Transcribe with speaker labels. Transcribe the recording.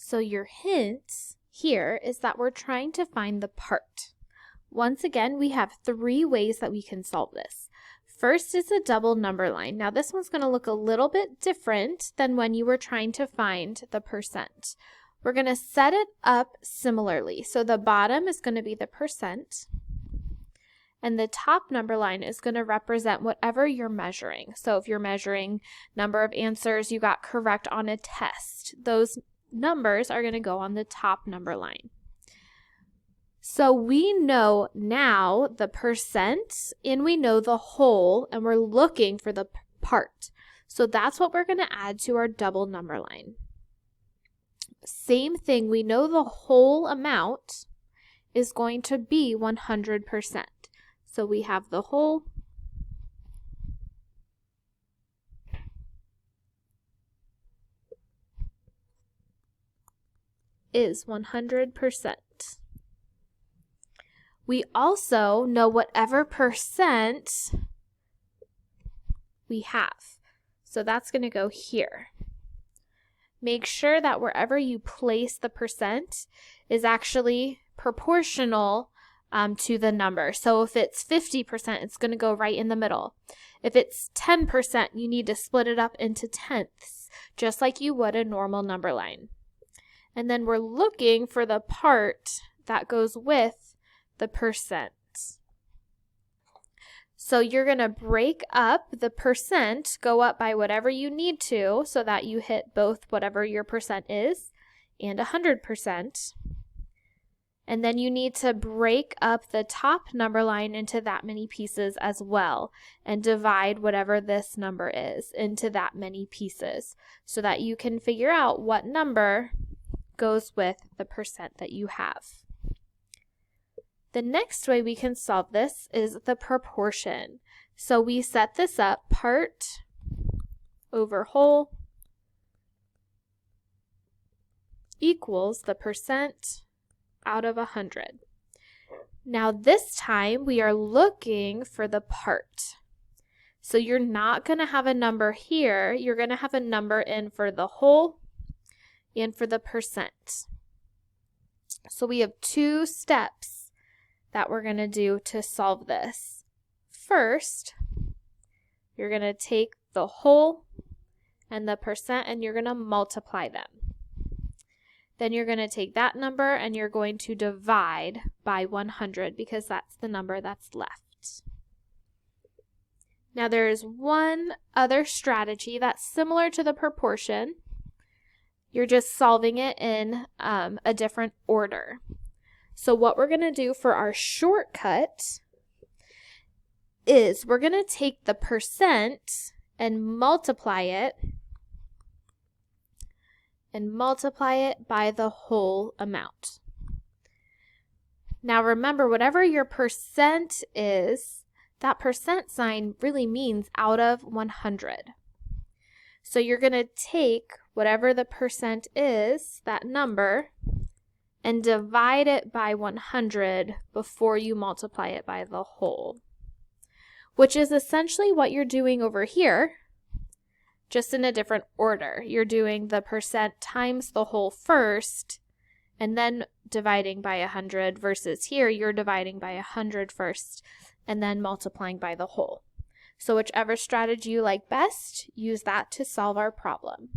Speaker 1: So your hint here is that we're trying to find the part. Once again, we have 3 ways that we can solve this. First is a double number line. Now this one's going to look a little bit different than when you were trying to find the percent. We're going to set it up similarly. So the bottom is going to be the percent, and the top number line is going to represent whatever you're measuring. So if you're measuring number of answers you got correct on a test, those numbers are going to go on the top number line. So we know now the percent and we know the whole, and we're looking for the part. So that's what we're going to add to our double number line. Same thing, we know the whole amount is going to be 100%. So we have the whole is 100%. We also know whatever percent we have. So that's going to go here. Make sure that wherever you place the percent is actually proportional to the number. So if it's 50%, it's going to go right in the middle. If it's 10%, you need to split it up into tenths, just like you would a normal number line. And then we're looking for the part that goes with the percent. So you're going to break up the percent, go up by whatever you need to so that you hit both whatever your percent is and 100%. And then you need to break up the top number line into that many pieces as well and divide whatever this number is into that many pieces so that you can figure out what number goes with the percent that you have. The next way we can solve this is the proportion. So we set this up part over whole equals the percent out of 100. Now this time we are looking for the part. So you're not going to have a number here. You're going to have a number in for the whole and for the percent. So we have 2 steps that we're going to do to solve this. First, you're going to take the whole and the percent and you're going to multiply them. Then you're going to take that number and you're going to divide by 100 because that's the number that's left. Now there is one other strategy that's similar to the proportion. You're just solving it in a different order. So what we're going to do for our shortcut is we're going to take the percent and multiply it by the whole amount. Now remember, whatever your percent is, that percent sign really means out of 100. So you're going to take whatever the percent is, that number, and divide it by 100 before you multiply it by the whole, which is essentially what you're doing over here, just in a different order. You're doing the percent times the whole first, and then dividing by 100, versus here you're dividing by 100 first, and then multiplying by the whole. So whichever strategy you like best, use that to solve our problem.